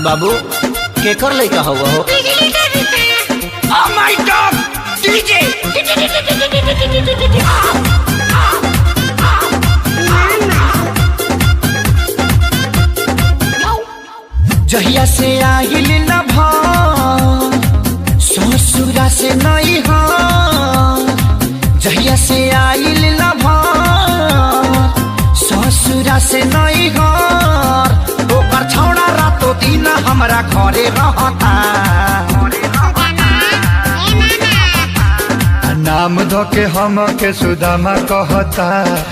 बाबू केकर लइका हुआ हो? Oh my God! DJ! जहिया से आइल न ससुरा से नहीं हो, जहिया से आइल न ससुरा से नहीं हो, ओकर छौड़ा रातो दिन हमरा घरे रहता। नाम धो के हम के सुदामा कहता,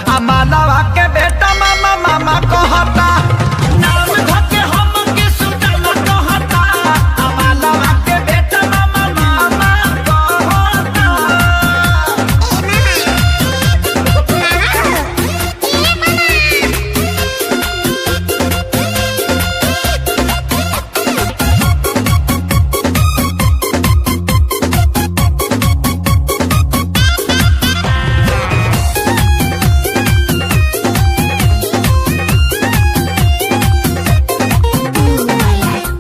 आ मानवा के बेटा मामा मामा कहता। नाम धो के हम के सुदामा कहता, आ मानवा के बेटा मामा मामा कहता।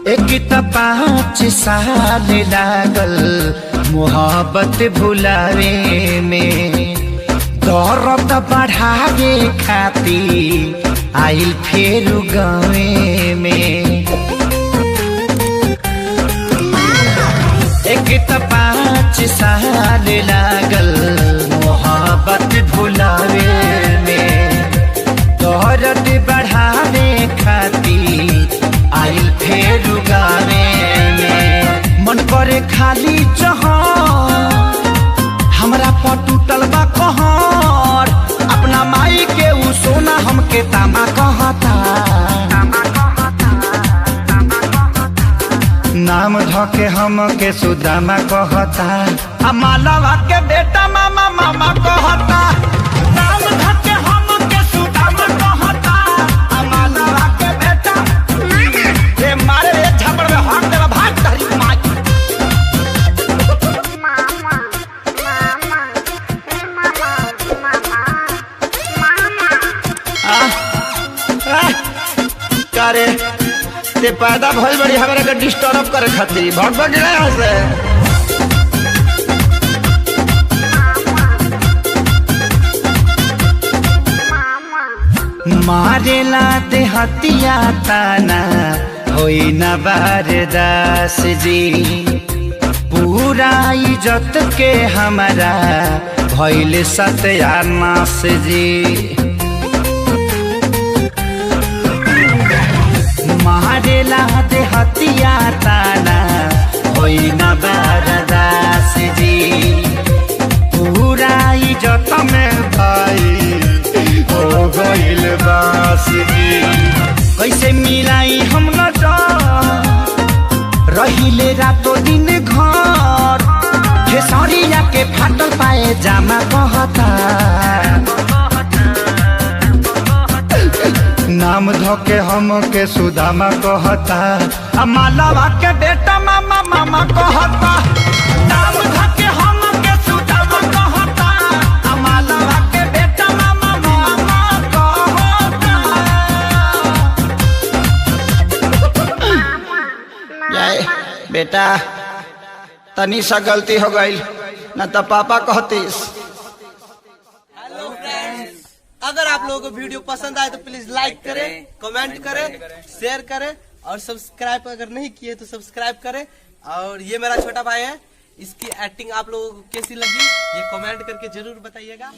एक त 5 साल लागल मोहब्बत भुलावे में, दर्द बढ़ावे खाती आइल फेर गावे में। एक त 5 साल लागल मोहब्बत भुलावे में, दर्द बढ़ावे खाती आइल फेर गावे में। मन करे खाली चह हमरा पर टूटल बा कहर, अपना माई के उ सोना हमके तामा कहता। नाम धो के हम के सुदामा कहता, आ मालवा के बेटा मामा मामा कहता। नाम धो के हम के सुदामा कहता, आ मालवा के बेटा ये मारे रे झपड़ में हाथ देला भाग तहरी माई। करे ते पैदा भइल बड़ी हमरा के डिस्टर्ब करे खातिर भग भग गया यहाँ से। मारेला ते हतिया ताना होई न बारदास जी, पूरा इज्जत के हमारा भइल सत्यानाश जी। मारेला ते हतिया ताना होई न बारदास जी, पूरा इज्जत में भाई हो गइल बासरी। कैसे मिलाई हम न रहिले रातो दिन घर, खेसरिया के फाटल पाए जामा कहता। नाम धो के हम के सुदामा कहता, आ मालवा के बेटा मामा मामा कहता। नाम धो के हम के सुदामा कहता, आ मालवा के बेटा मामा मामा कहता। जाए बेटा तनी सा गलती हो गई न तो पापा कहतीस। अगर आप लोगों को वीडियो पसंद आए तो प्लीज लाइक करें, कमेंट करें, शेयर करें और सब्सक्राइब अगर नहीं किए तो सब्सक्राइब करें। और ये मेरा छोटा भाई है, इसकी एक्टिंग आप लोगों को कैसी लगी ये कमेंट करके जरूर बताइएगा।